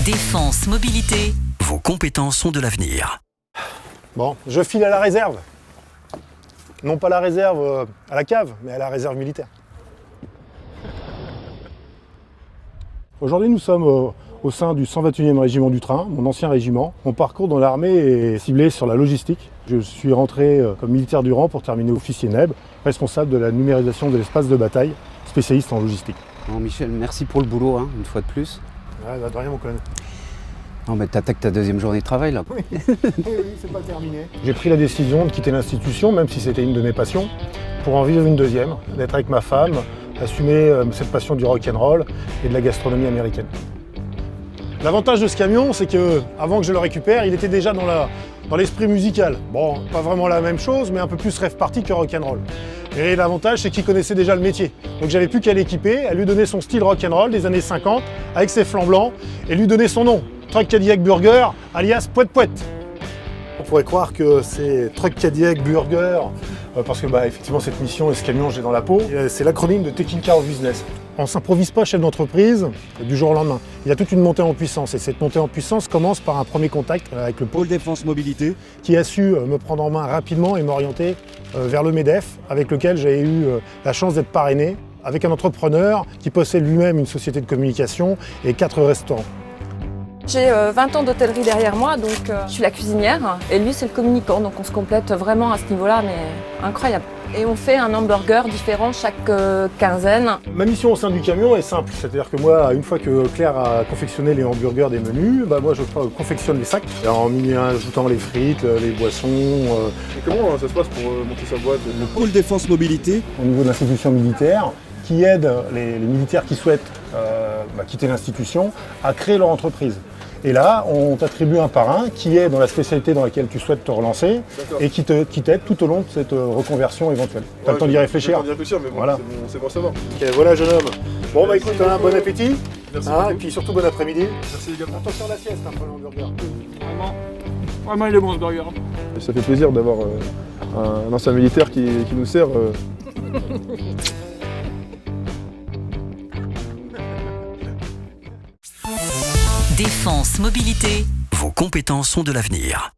Défense Mobilité, vos compétences sont de l'avenir. Bon, je file à la réserve. Non pas la réserve à la cave, mais à la réserve militaire. Aujourd'hui, nous sommes au sein du 121e régiment du train, mon ancien régiment. Mon parcours dans l'armée est ciblé sur la logistique. Je suis rentré comme militaire du rang pour terminer officier NEB, responsable de la numérisation de l'espace de bataille, spécialiste en logistique. Bon, Michel, merci pour le boulot, une fois de plus. Ouais, bah, de rien, mon con. Non, mais t'attaques ta deuxième journée de travail, là. Oui, c'est pas terminé. J'ai pris la décision de quitter l'institution, même si c'était une de mes passions, pour en vivre une deuxième, d'être avec ma femme, assumer cette passion du rock'n'roll et de la gastronomie américaine. L'avantage de ce camion, c'est que avant que je le récupère, il était déjà dans l'esprit musical. Bon, pas vraiment la même chose, mais un peu plus rave party que rock'n'roll. Et l'avantage, c'est qu'il connaissait déjà le métier. Donc j'avais plus qu'à l'équiper, à lui donner son style rock'n'roll des années 50, avec ses flancs blancs, et lui donner son nom, Truck Cadillac Burger, alias Pouette Pouette. On pourrait croire que c'est Truck Cadillac Burger, parce que effectivement cette mission et ce camion, j'ai dans la peau. C'est l'acronyme de Taking Care of Business. On ne s'improvise pas chef d'entreprise du jour au lendemain. Il y a toute une montée en puissance, et cette montée en puissance commence par un premier contact avec le pôle défense mobilité, qui a su me prendre en main rapidement et m'orienter vers le MEDEF, avec lequel j'ai eu la chance d'être parrainé, avec un entrepreneur qui possède lui-même une société de communication et 4 restaurants. J'ai 20 ans d'hôtellerie derrière moi, donc je suis la cuisinière et lui c'est le communicant, donc on se complète vraiment à ce niveau-là, mais incroyable. Et on fait un hamburger différent chaque quinzaine. Ma mission au sein du camion est simple, c'est-à-dire que moi, une fois que Claire a confectionné les hamburgers des menus, moi je confectionne les sacs, en ajoutant les frites, les boissons. Et comment ça se passe pour monter sa boîte? Le pôle défense mobilité, Au niveau de l'institution militaire, qui aide les militaires qui souhaitent quitter l'institution à créer leur entreprise. Et là, on t'attribue un parrain qui est dans la spécialité dans laquelle tu souhaites te relancer et qui t'aide tout au long de cette reconversion éventuelle. T'as le temps d'y réfléchir? J'ai le temps d'y réfléchir, mais bon, Voilà. c'est bon à savoir. Ok, voilà, jeune homme. Bon, écoute, bon appétit. Merci beaucoup. Et puis surtout, bon après-midi. Merci également. Attention à la sieste, pour l'hamburger. vraiment il est bon ce burger. Ça fait plaisir d'avoir un ancien militaire qui nous sert. Défense Mobilité, vos compétences sont de l'avenir.